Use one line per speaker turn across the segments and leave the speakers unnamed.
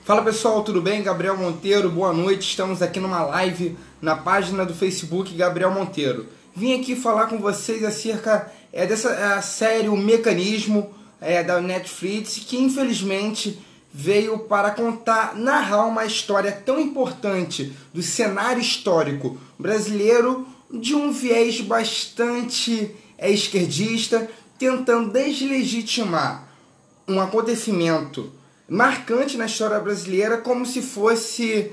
Fala pessoal, tudo bem? Gabriel Monteiro, boa noite. Estamos aqui numa live na página do Facebook Gabriel Monteiro. Vim aqui falar com vocês acerca dessa série O Mecanismo da Netflix, que infelizmente veio para narrar uma história tão importante do cenário histórico brasileiro de um viés bastante esquerdista, tentando deslegitimar um acontecimento marcante na história brasileira como se fosse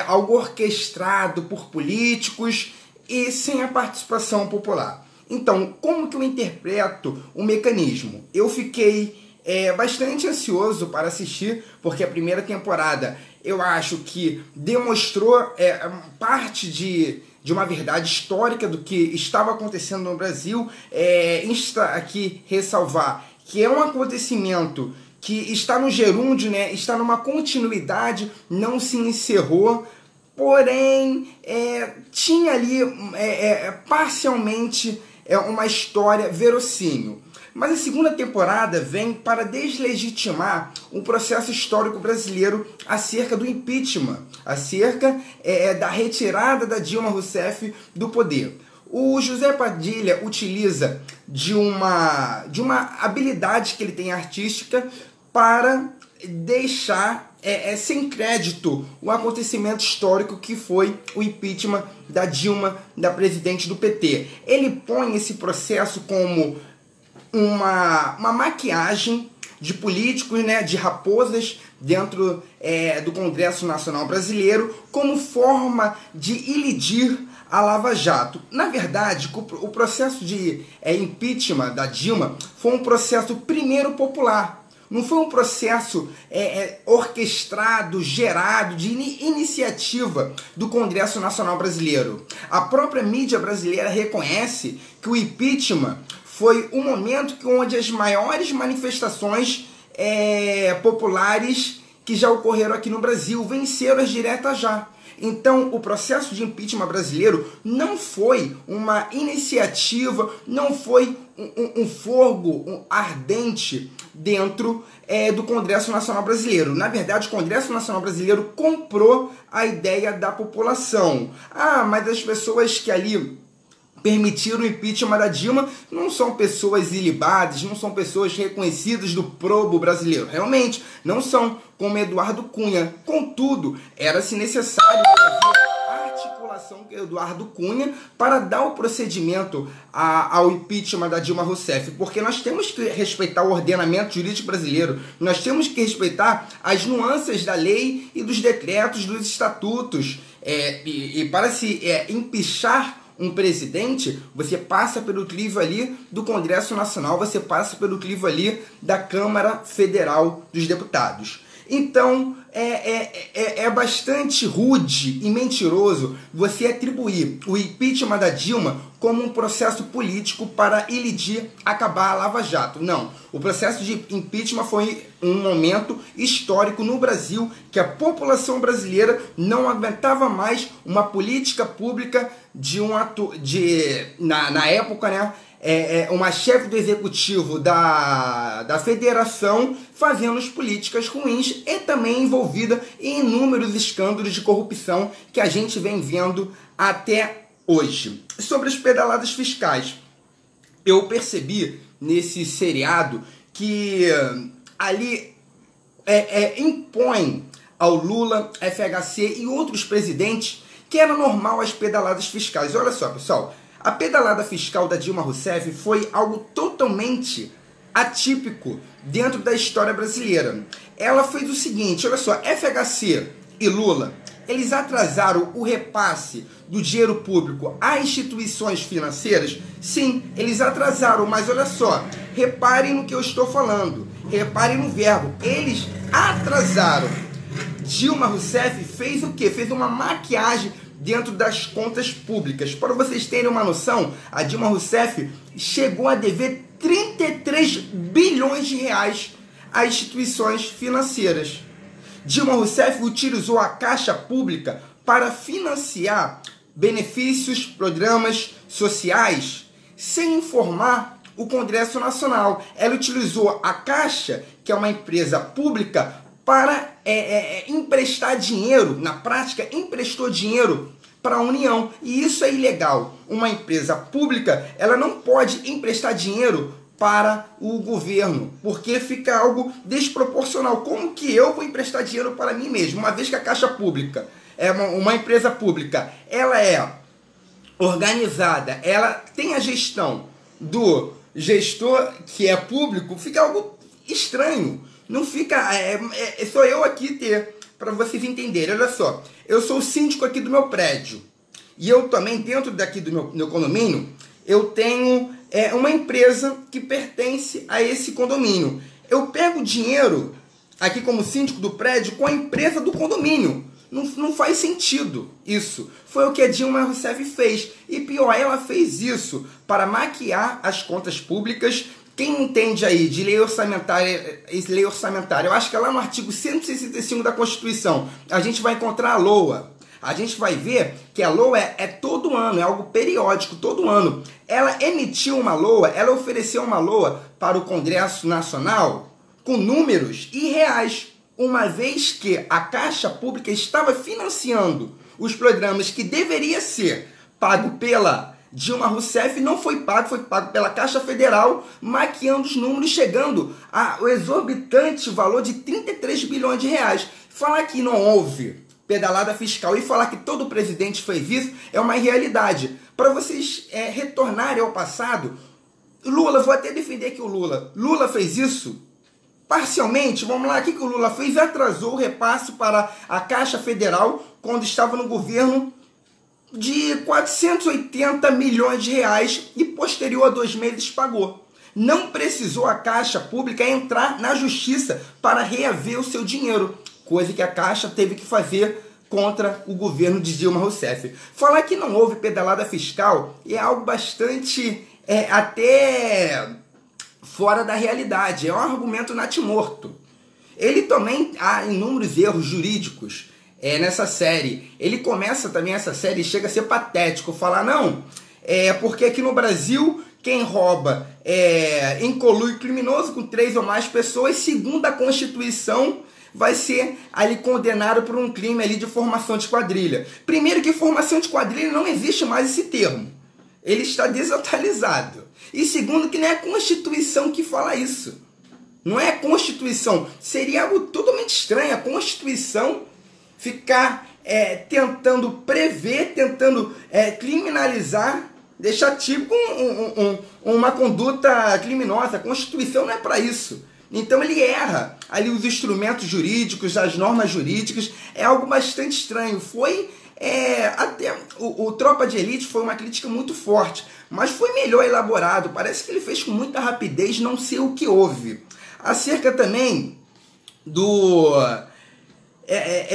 algo orquestrado por políticos e sem a participação popular. Então, como que eu interpreto o mecanismo? Eu fiquei bastante ansioso para assistir, porque a primeira temporada eu acho que demonstrou parte de uma verdade histórica do que estava acontecendo no Brasil. Insta aqui ressalvar que é um acontecimento que está no gerúndio, né? Está numa continuidade, não se encerrou, porém tinha ali parcialmente uma história verossímil. Mas a segunda temporada vem para deslegitimar o processo histórico brasileiro acerca do impeachment, acerca da retirada da Dilma Rousseff do poder. O José Padilha utiliza de uma habilidade que ele tem artística para deixar sem crédito o acontecimento histórico que foi o impeachment da Dilma, da presidente do PT. Ele põe esse processo como uma maquiagem de políticos, né, de raposas dentro do Congresso Nacional Brasileiro, como forma de ilidir a Lava Jato. Na verdade, o processo de impeachment da Dilma foi um processo primeiro popular. Não foi um processo orquestrado, gerado, de iniciativa do Congresso Nacional Brasileiro. A própria mídia brasileira reconhece que o impeachment foi um momento onde as maiores manifestações populares que já ocorreram aqui no Brasil venceram as diretas já. Então, o processo de impeachment brasileiro não foi uma iniciativa, não foi um fogo ardente dentro do Congresso Nacional Brasileiro. Na verdade, o Congresso Nacional Brasileiro comprou a ideia da população. Ah, mas as pessoas que ali permitiram o impeachment da Dilma não são pessoas ilibadas, não são pessoas reconhecidas do probo brasileiro. Realmente, não são, como Eduardo Cunha. Contudo, era-se necessário fazer a articulação com Eduardo Cunha para dar o procedimento ao impeachment da Dilma Rousseff, porque nós temos que respeitar o ordenamento jurídico brasileiro, nós temos que respeitar as nuances da lei e dos decretos, dos estatutos, e para se empichar um presidente, você passa pelo crivo ali do Congresso Nacional, você passa pelo crivo ali da Câmara Federal dos Deputados. Então, é bastante rude e mentiroso você atribuir o impeachment da Dilma como um processo político para ilidir, acabar a Lava Jato. Não, o processo de impeachment foi um momento histórico no Brasil que a população brasileira não aguentava mais uma política pública na época, né? Uma chefe do executivo da federação fazendo as políticas ruins e também envolvida em inúmeros escândalos de corrupção que a gente vem vendo até hoje. Sobre as pedaladas fiscais, eu percebi nesse seriado que ali impõe ao Lula, FHC e outros presidentes que era normal as pedaladas fiscais. Olha só, pessoal, a pedalada fiscal da Dilma Rousseff foi algo totalmente atípico dentro da história brasileira. Ela fez o seguinte, olha só, FHC e Lula, eles atrasaram o repasse do dinheiro público a instituições financeiras? Sim, eles atrasaram, mas olha só, reparem no que eu estou falando, reparem no verbo, eles atrasaram. Dilma Rousseff fez o quê? Fez uma maquiagem dentro das contas públicas. Para vocês terem uma noção, a Dilma Rousseff chegou a dever 33 bilhões de reais a instituições financeiras. Dilma Rousseff utilizou a Caixa Pública para financiar benefícios, programas sociais, sem informar o Congresso Nacional. Ela utilizou a Caixa, que é uma empresa pública, para emprestar dinheiro, na prática, emprestou dinheiro para a União. E isso é ilegal. Uma empresa pública, ela não pode emprestar dinheiro para o governo, porque fica algo desproporcional. Como que eu vou emprestar dinheiro para mim mesmo? Uma vez que a Caixa Pública é uma empresa pública, ela é organizada, ela tem a gestão do gestor que é público, fica algo estranho. Não fica... só eu aqui para vocês entenderem. Olha só, eu sou o síndico aqui do meu prédio, e eu também, dentro daqui do meu condomínio, eu tenho uma empresa que pertence a esse condomínio. Eu pego dinheiro aqui como síndico do prédio com a empresa do condomínio. Não faz sentido isso. Foi o que a Dilma Rousseff fez. E pior, ela fez isso para maquiar as contas públicas. Quem entende aí de lei orçamentária, eu acho que é lá no artigo 165 da Constituição, a gente vai encontrar a LOA. A gente vai ver que a LOA é todo ano, é algo periódico, todo ano. Ela emitiu uma LOA, ela ofereceu uma LOA para o Congresso Nacional com números irreais, uma vez que a Caixa Pública estava financiando os programas que deveria ser pago pela Dilma Rousseff, não foi pago pela Caixa Federal, maquiando os números, chegando ao exorbitante valor de 33 bilhões de reais. Falar que não houve pedalada fiscal e falar que todo presidente fez isso é uma realidade. Para vocês retornarem ao passado, Lula, vou até defender aqui o Lula. Lula fez isso parcialmente. Vamos lá, o que o Lula fez? Atrasou o repasse para a Caixa Federal quando estava no governo de 480 milhões de reais e posterior a 2 meses pagou. Não precisou a Caixa Pública entrar na justiça para reaver o seu dinheiro, coisa que a Caixa teve que fazer contra o governo de Dilma Rousseff. Falar que não houve pedalada fiscal é algo bastante até fora da realidade, é um argumento natimorto. Ele também há inúmeros erros jurídicos nessa série. Ele começa também essa série e chega a ser patético, falar não, porque aqui no Brasil quem rouba incolui criminoso com 3 ou mais pessoas, segundo a Constituição, vai ser ali condenado por um crime ali de formação de quadrilha. Primeiro que formação de quadrilha não existe mais esse termo. Ele está desatualizado. E segundo que não é a Constituição que fala isso. Não é a Constituição. Seria algo totalmente estranho. A Constituição ficar tentando prever, tentando criminalizar, deixar tipo uma conduta criminosa. A Constituição não é para isso. Então ele erra ali os instrumentos jurídicos, as normas jurídicas, é algo bastante estranho. Foi até o Tropa de Elite foi uma crítica muito forte, mas foi melhor elaborado. Parece que ele fez com muita rapidez, não sei o que houve. Acerca também do...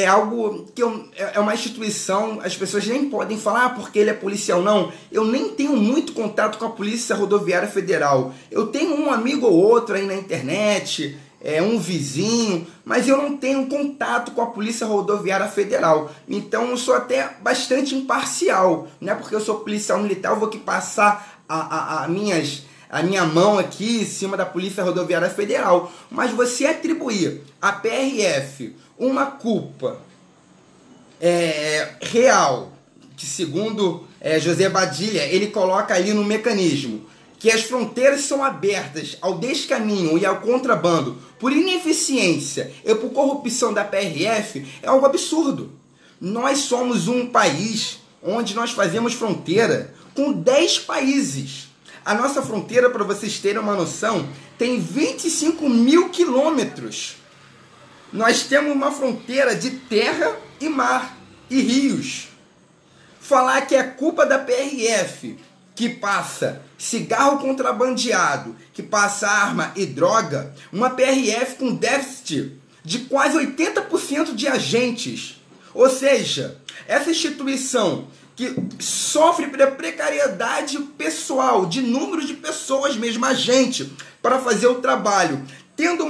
algo que é uma instituição, as pessoas nem podem falar porque ele é policial, não. Eu nem tenho muito contato com a Polícia Rodoviária Federal. Eu tenho um amigo ou outro aí na internet, um vizinho, mas eu não tenho contato com a Polícia Rodoviária Federal. Então eu sou até bastante imparcial, né? Porque eu sou policial militar, eu vou que passar a minha mão aqui em cima da Polícia Rodoviária Federal. Mas você atribuir à PRF uma culpa real, que segundo José Badilha, ele coloca ali no mecanismo, que as fronteiras são abertas ao descaminho e ao contrabando por ineficiência e por corrupção da PRF, é algo absurdo. Nós somos um país onde nós fazemos fronteira com 10 países. A nossa fronteira, para vocês terem uma noção, tem 25 mil quilômetros. Nós temos uma fronteira de terra e mar e rios. Falar que é culpa da PRF, que passa cigarro contrabandeado, que passa arma e droga, uma PRF com déficit de quase 80% de agentes. Ou seja, essa instituição que sofre precariedade pessoal, de número de pessoas mesmo, agente, para fazer o trabalho, tendo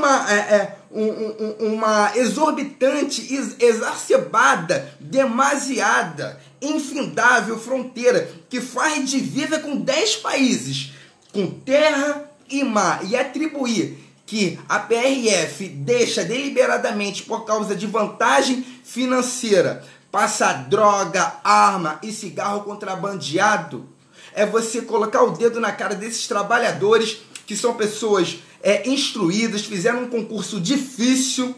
uma exorbitante, exacerbada, demasiada, infindável fronteira que faz divisa com 10 países, com terra e mar, e atribuir que a PRF deixa deliberadamente por causa de vantagem financeira passar droga, arma e cigarro contrabandeado, é você colocar o dedo na cara desses trabalhadores que são pessoas instruídas, fizeram um concurso difícil,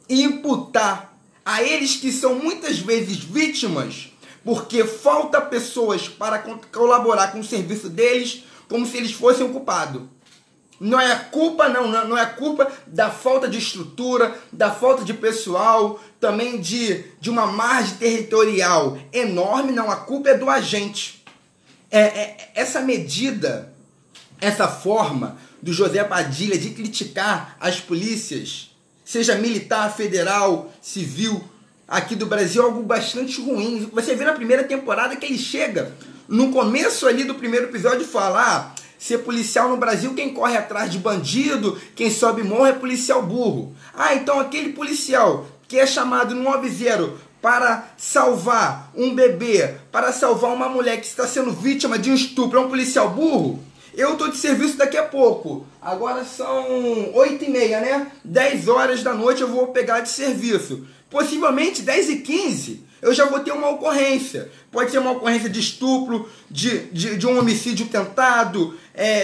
e imputar a eles que são muitas vezes vítimas porque falta pessoas para colaborar com o serviço deles, como se eles fossem o culpado. Não é culpa, não é culpa da falta de estrutura, da falta de pessoal, também de uma margem territorial enorme, não, a culpa é do agente. Essa medida, essa forma do José Padilha de criticar as polícias, seja militar, federal, civil, aqui do Brasil, é algo bastante ruim. Você vê na primeira temporada que ele chega, no começo ali do primeiro episódio, e fala: ser policial no Brasil, quem corre atrás de bandido, quem sobe morro é policial burro. Então aquele policial que é chamado no 90 para salvar um bebê, para salvar uma mulher que está sendo vítima de um estupro, é um policial burro? Eu estou de serviço daqui a pouco. Agora são 8h30, né? 10 horas da noite eu vou pegar de serviço. Possivelmente 10h15 eu já vou ter uma ocorrência. Pode ser uma ocorrência de estupro, de um homicídio tentado,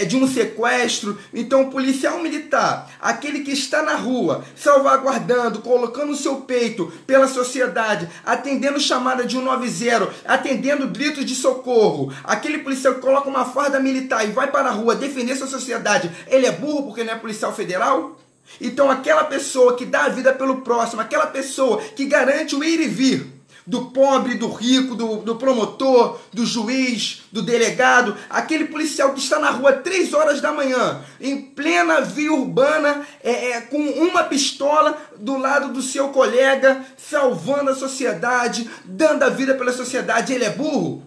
de um sequestro. Então o policial militar, aquele que está na rua, salvaguardando, colocando o seu peito pela sociedade, atendendo chamada de 190, atendendo gritos de socorro, aquele policial que coloca uma farda militar e vai para a rua defender sua sociedade, ele é burro porque não é policial federal? Então aquela pessoa que dá a vida pelo próximo, aquela pessoa que garante o ir e vir do pobre, do rico, do promotor, do juiz, do delegado, aquele policial que está na rua 3 horas da manhã, em plena via urbana, com uma pistola do lado do seu colega, salvando a sociedade, dando a vida pela sociedade, ele é burro?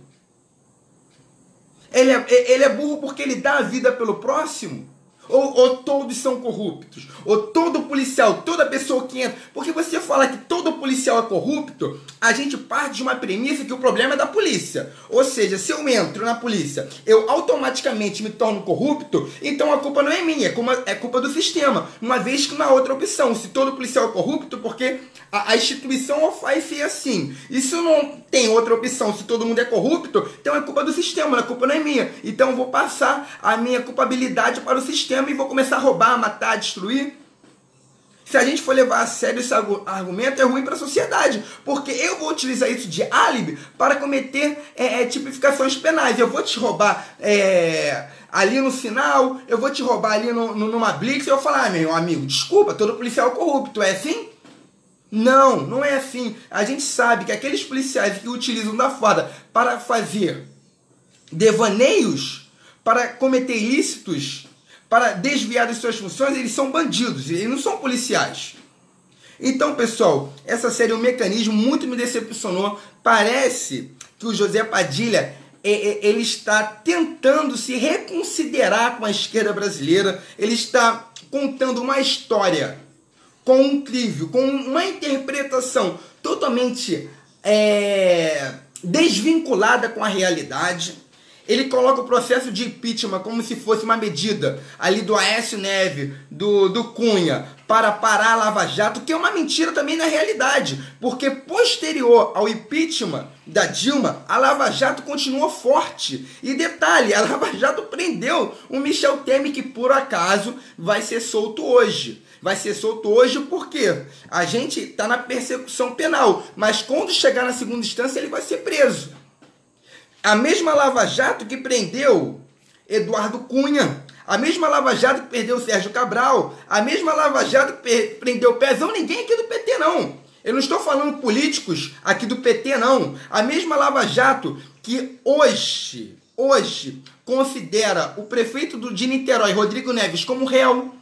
Ele é burro porque ele dá a vida pelo próximo? Ou todos são corruptos? Ou todo policial, toda pessoa que entra... Porque você fala que todo policial é corrupto, a gente parte de uma premissa que o problema é da polícia. Ou seja, se eu entro na polícia, eu automaticamente me torno corrupto, então a culpa não é minha, é culpa do sistema. Uma vez que não há outra opção. Se todo policial é corrupto, porque a instituição faz ser assim. E se não tem outra opção, se todo mundo é corrupto, então é culpa do sistema, a culpa não é minha. Então eu vou passar a minha culpabilidade para o sistema e vou começar a roubar, matar, destruir. Se a gente for levar a sério esse argumento, é ruim para a sociedade, porque eu vou utilizar isso de álibi para cometer tipificações penais. Eu vou te roubar ali no sinal, eu vou te roubar ali numa blitz, e eu vou falar: meu amigo, desculpa, todo policial é corrupto, é assim? Não é assim. A gente sabe que aqueles policiais que utilizam da farda para fazer devaneios, para cometer ilícitos, para desviar de suas funções, eles são bandidos, eles não são policiais. Então, pessoal, essa série é um mecanismo, muito me decepcionou. Parece que o José Padilha ele está tentando se reconsiderar com a esquerda brasileira, ele está contando uma história com um crívio, com uma interpretação totalmente desvinculada com a realidade. Ele coloca o processo de impeachment como se fosse uma medida ali do Aécio Neves, do Cunha, para parar a Lava Jato, que é uma mentira também na realidade, porque posterior ao impeachment da Dilma, a Lava Jato continuou forte. E detalhe, a Lava Jato prendeu o Michel Temer, que por acaso vai ser solto hoje. Vai ser solto hoje porque a gente está na persecução penal, mas quando chegar na segunda instância ele vai ser preso. A mesma Lava Jato que prendeu Eduardo Cunha, a mesma Lava Jato que prendeu Sérgio Cabral, a mesma Lava Jato que prendeu Pezão, ninguém aqui do PT não. Eu não estou falando políticos aqui do PT não. A mesma Lava Jato que hoje considera o prefeito de Niterói, Rodrigo Neves, como réu.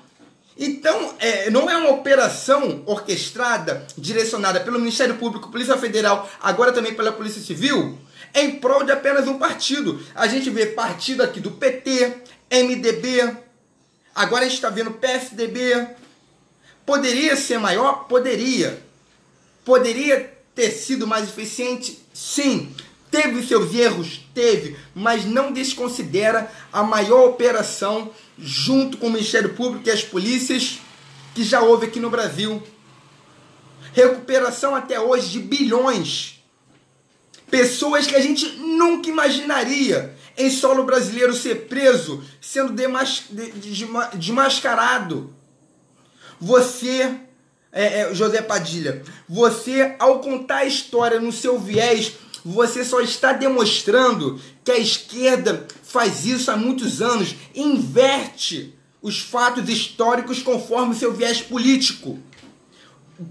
Então, não é uma operação orquestrada, direcionada pelo Ministério Público, Polícia Federal, agora também pela Polícia Civil, em prol de apenas um partido. A gente vê partido aqui do PT, MDB, agora a gente está vendo PSDB. Poderia ser maior? Poderia. Poderia ter sido mais eficiente? Sim. Teve seus erros? Teve, mas não desconsidera a maior operação junto com o Ministério Público e as polícias que já houve aqui no Brasil. Recuperação até hoje de bilhões. Pessoas que a gente nunca imaginaria em solo brasileiro ser preso, sendo desmascarado. Você, José Padilha, você, ao contar a história no seu viés, você só está demonstrando que a esquerda faz isso há muitos anos, inverte os fatos históricos conforme o seu viés político.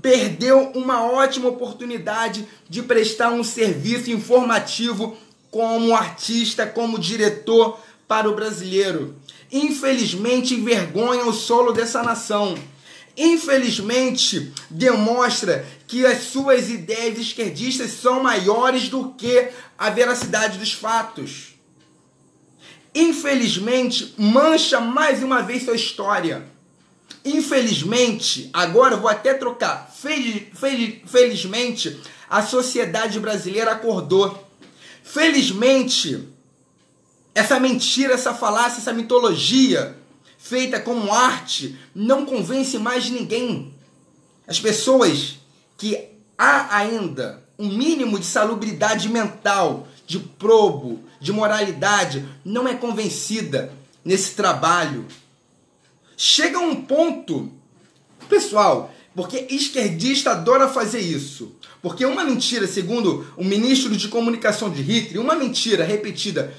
Perdeu uma ótima oportunidade de prestar um serviço informativo como artista, como diretor para o brasileiro. Infelizmente, envergonha o solo dessa nação. Infelizmente, demonstra que as suas ideias esquerdistas são maiores do que a veracidade dos fatos. Infelizmente, mancha mais uma vez sua história. Infelizmente, agora eu vou até trocar. Felizmente, a sociedade brasileira acordou. Felizmente, essa mentira, essa falácia, essa mitologia feita como arte não convence mais ninguém. As pessoas que há ainda um mínimo de salubridade mental, de probo, de moralidade, não é convencida nesse trabalho. Chega a um ponto, pessoal, porque esquerdista adora fazer isso. Porque uma mentira, segundo o ministro de comunicação de Hitler, uma mentira repetida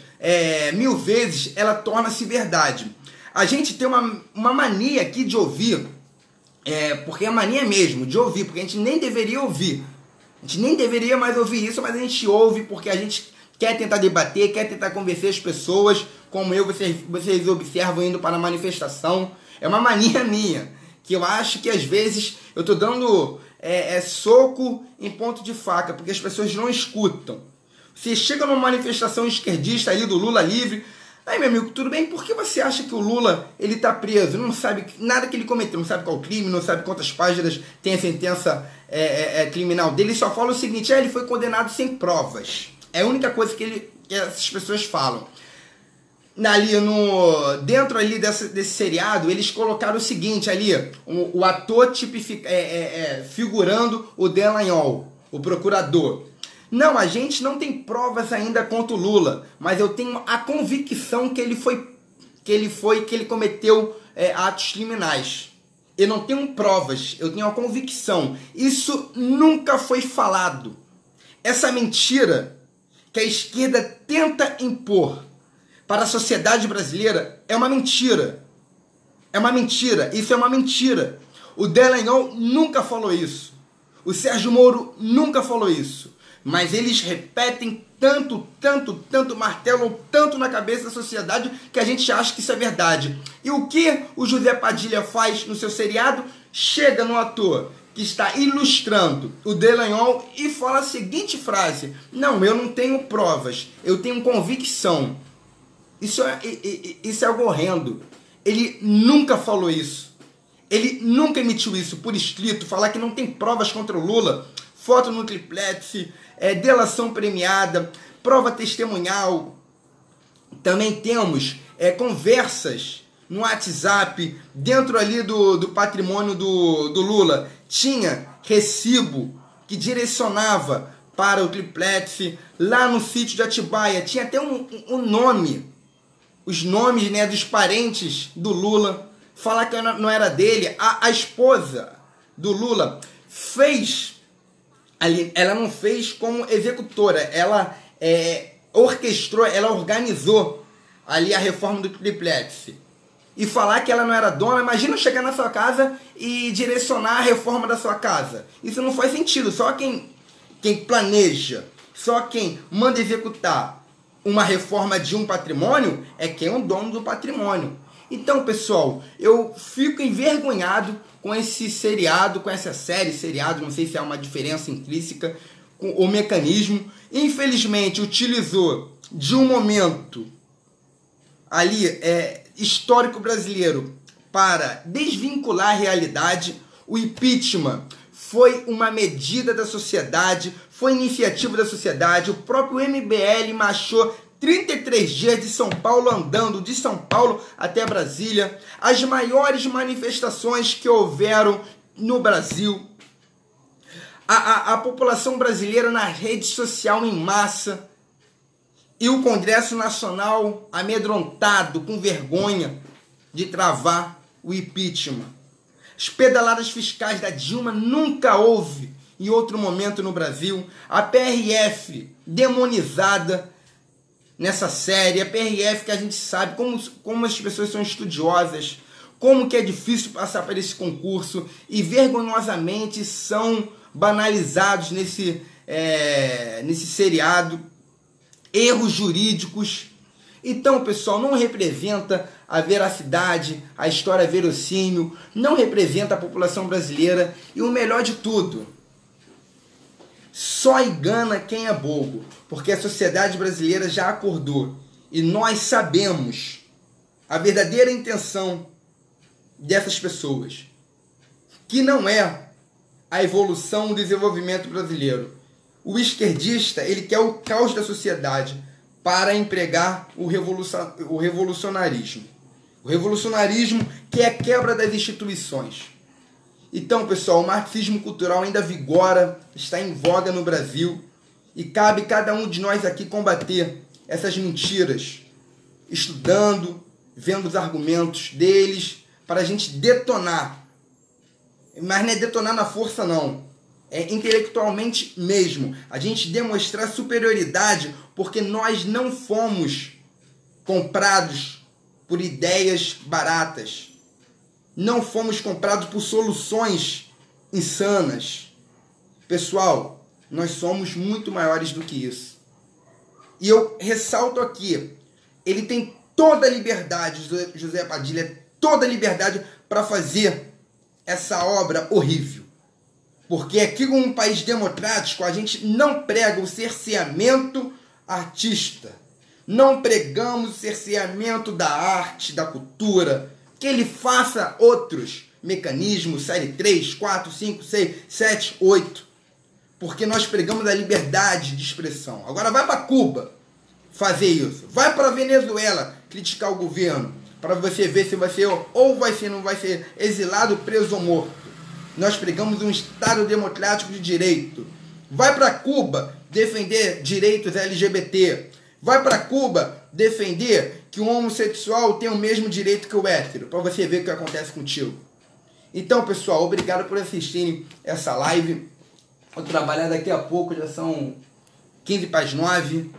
1000 vezes, ela torna-se verdade. A gente tem uma mania aqui de ouvir, porque é mania mesmo, de ouvir, porque a gente nem deveria ouvir. A gente nem deveria mais ouvir isso, mas a gente ouve porque a gente quer tentar debater, quer tentar convencer as pessoas, como vocês observam indo para a manifestação. É uma mania minha, que eu acho que às vezes eu estou dando soco em ponto de faca, porque as pessoas não escutam. Você chega numa manifestação esquerdista ali do Lula livre, aí meu amigo, tudo bem, por que você acha que o Lula ele tá preso? Não sabe nada que ele cometeu, não sabe qual crime, não sabe quantas páginas tem a sentença criminal dele, ele só fala o seguinte, ele foi condenado sem provas. É a única coisa que essas pessoas falam. Dentro ali desse seriado, eles colocaram o seguinte ali, o ator figurando o Dallagnol, o procurador. Não, a gente não tem provas ainda contra o Lula, mas eu tenho a convicção que ele cometeu atos criminais. Eu não tenho provas, eu tenho a convicção. Isso nunca foi falado. Essa mentira que a esquerda tenta impor para a sociedade brasileira é uma mentira. É uma mentira. Isso é uma mentira. O Dallagnol nunca falou isso. O Sérgio Moro nunca falou isso. Mas eles repetem tanto, martelam tanto na cabeça da sociedade que a gente acha que isso é verdade. E o que o José Padilha faz no seu seriado? Chega no ator que está ilustrando o Dallagnol e fala a seguinte frase: não, eu não tenho provas, eu tenho convicção. Isso é algo horrendo. Ele nunca falou isso. Ele nunca emitiu isso por escrito, falar que não tem provas contra o Lula, foto no triplex, delação premiada, prova testemunhal. Também temos conversas no WhatsApp, dentro ali do patrimônio do Lula. Tinha recibo que direcionava para o triplex, lá no sítio de Atibaia. Tinha até um nome, os nomes, né, dos parentes do Lula. Falar que não era dele. A esposa do Lula fez ali, ela não fez como executora, ela orquestrou, ela organizou ali a reforma do triplex. E falar que ela não era dona, imagina chegar na sua casa e direcionar a reforma da sua casa. Isso não faz sentido. Só quem planeja, só quem manda executar uma reforma de um patrimônio é quem é o dono do patrimônio. Então, pessoal, eu fico envergonhado com esse seriado, com essa série seriado, não sei se há uma diferença intrínseca, com o mecanismo. Infelizmente, utilizou de um momento ali histórico brasileiro para desvincular a realidade. O impeachment foi uma medida da sociedade, foi iniciativa da sociedade. O próprio MBL marchou 33 dias de São Paulo andando, de São Paulo até Brasília. As maiores manifestações que houveram no Brasil. A população brasileira na rede social em massa. E o Congresso Nacional amedrontado, com vergonha de travar o impeachment. As pedaladas fiscais da Dilma nunca houve em outro momento no Brasil. A PRF demonizada nessa série. A PRF que a gente sabe como as pessoas são estudiosas, como que é difícil passar por esse concurso e vergonhosamente são banalizados nesse seriado. Erros jurídicos. Então, pessoal, não representa a veracidade, a história verossímil, não representa a população brasileira e o melhor de tudo, só engana quem é bobo, porque a sociedade brasileira já acordou e nós sabemos a verdadeira intenção dessas pessoas, que não é a evolução, o desenvolvimento brasileiro. O esquerdista, ele quer o caos da sociedade para empregar o revolucionarismo. O revolucionarismo que é a quebra das instituições. Então, pessoal, o marxismo cultural ainda vigora, está em voga no Brasil e cabe cada um de nós aqui combater essas mentiras, estudando, vendo os argumentos deles, para a gente detonar. Mas não é detonar na força, não. É intelectualmente mesmo. A gente demonstrar superioridade porque nós não fomos comprados por ideias baratas. Não fomos comprados por soluções insanas. Pessoal, nós somos muito maiores do que isso. E eu ressalto aqui, ele tem toda a liberdade, José Padilha, toda a liberdade para fazer essa obra horrível. Porque aqui, como um país democrático, a gente não prega o cerceamento artista. Não pregamos o cerceamento da arte, da cultura. Que ele faça outros mecanismos, série 3, 4, 5, 6, 7, 8. Porque nós pregamos a liberdade de expressão. Agora vai para Cuba fazer isso. Vai para Venezuela criticar o governo. Para você ver se vai ser ou vai ser, não vai ser exilado, preso ou morto. Nós pregamos um Estado democrático de direito. Vai para Cuba defender direitos LGBT. Vai para Cuba defender que o homossexual tem o mesmo direito que o hétero. Para você ver o que acontece contigo. Então, pessoal, obrigado por assistirem essa live. Vou trabalhar daqui a pouco, já são 15 para as 9.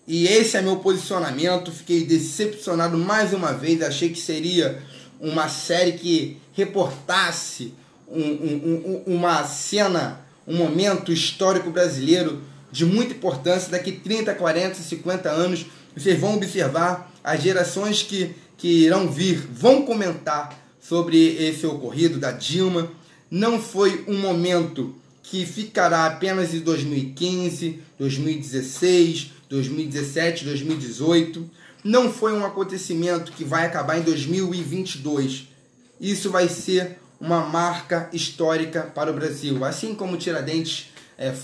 E esse é meu posicionamento. Fiquei decepcionado mais uma vez. Achei que seria uma série que reportasse uma cena, um momento histórico brasileiro de muita importância. Daqui 30, 40, 50 anos, vocês vão observar as gerações que irão vir, vão comentar sobre esse ocorrido da Dilma. Não foi um momento que ficará apenas em 2015, 2016, 2017, 2018. Não foi um acontecimento que vai acabar em 2022. Isso vai ser uma marca histórica para o Brasil. Assim como Tiradentes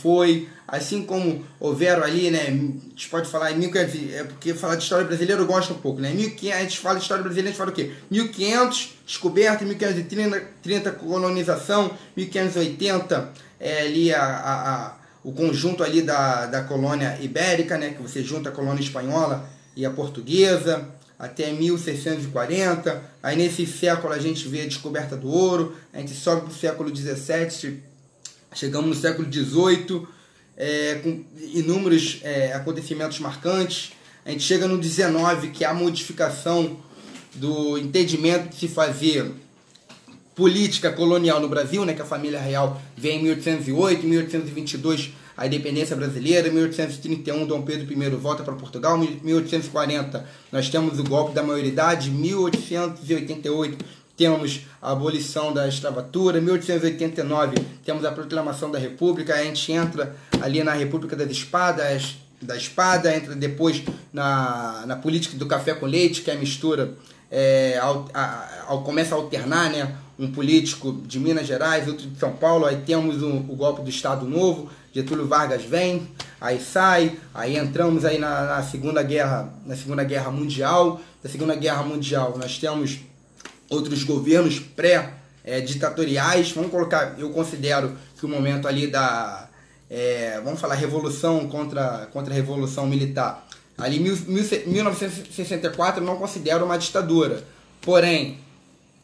foi, assim como houveram ali, né, a gente pode falar em 1500, porque falar de história brasileira eu gosto um pouco, né, 1500, a gente fala de história brasileira, a gente fala o quê? 1500, descoberta, 1530, colonização, 1580, ali o conjunto ali da colônia ibérica, né, que você junta a colônia espanhola e a portuguesa, até 1640, aí nesse século a gente vê a descoberta do ouro, a gente sobe para o século XVII, chegamos no século XVIII, com inúmeros acontecimentos marcantes, a gente chega no XIX, que é a modificação do entendimento de se fazer política colonial no Brasil, né, que a família real vem em 1808, 1822 a independência brasileira, em 1831 Dom Pedro I volta para Portugal, em 1840 nós temos o golpe da maioridade, em 1888 temos a abolição da escravatura, em 1889 temos a proclamação da República, a gente entra ali na República da Espada, entra depois na política do café com leite, que é a mistura começa a alternar, né, um político de Minas Gerais, outro de São Paulo, aí temos o golpe do Estado Novo, Getúlio Vargas vem, aí sai, aí entramos aí na Segunda Guerra Mundial. Da Segunda Guerra Mundial nós temos outros governos pré-ditatoriais, vamos colocar, eu considero que o momento ali vamos falar revolução contra a Revolução Militar, ali 1964 eu não considero uma ditadura, porém,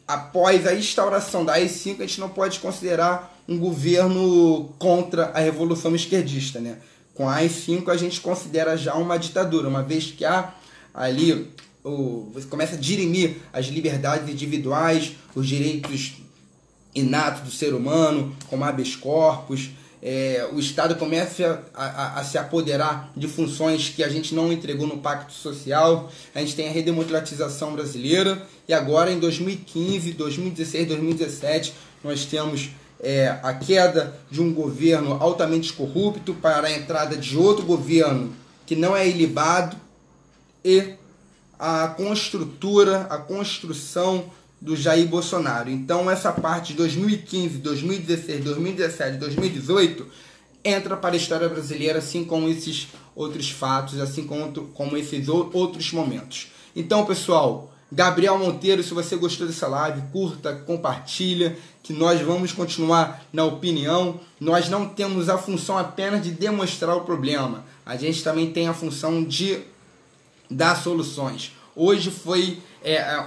após a instauração da AI-5, a gente não pode considerar um governo contra a Revolução Esquerdista, né? Com a AI-5 a gente considera já uma ditadura, uma vez que há ali, você começa a dirimir as liberdades individuais, os direitos inatos do ser humano, como habeas corpus, o Estado começa a se apoderar de funções que a gente não entregou no Pacto Social, a gente tem a redemocratização brasileira, e agora em 2015, 2016, 2017, nós temos a queda de um governo altamente corrupto para a entrada de outro governo que não é ilibado, e a construção do Jair Bolsonaro. Então essa parte de 2015, 2016, 2017, 2018 entra para a história brasileira, assim como esses outros fatos, assim como esses outros momentos. Então, pessoal, Gabriel Monteiro, se você gostou dessa live, curta, compartilha, que nós vamos continuar na opinião. Nós não temos a função apenas de demonstrar o problema, a gente também tem a função de dar soluções. Hoje foi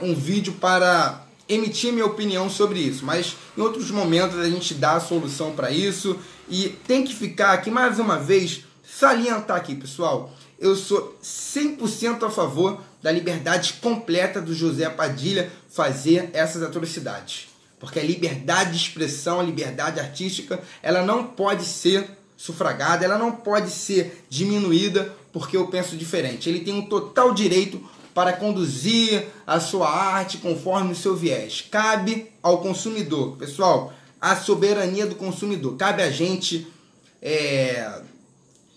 um vídeo para emitir minha opinião sobre isso, mas em outros momentos a gente dá a solução para isso. E tem que ficar aqui mais uma vez, salientar aqui, pessoal, eu sou 100% a favor da liberdade completa do José Padilha fazer essas atrocidades, porque a liberdade de expressão, a liberdade artística, ela não pode ser sufragada, ela não pode ser diminuída porque eu penso diferente. Ele tem um total direito para conduzir a sua arte conforme o seu viés. Cabe ao consumidor, pessoal, a soberania do consumidor. Cabe a gente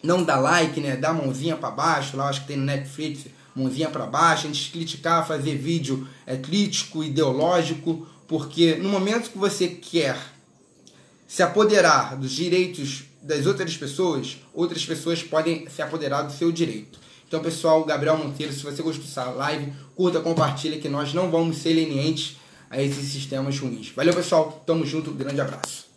não dar like, né? Dar mãozinha para baixo, lá acho que tem no Netflix, mãozinha para baixo, a gente criticar, fazer vídeo crítico, ideológico, porque no momento que você quer se apoderar dos direitos das outras pessoas podem se apoderar do seu direito. Então, pessoal, Gabriel Monteiro, se você gostou dessa live, curta, compartilha, que nós não vamos ser lenientes a esses sistemas ruins. Valeu, pessoal. Tamo junto. Grande abraço.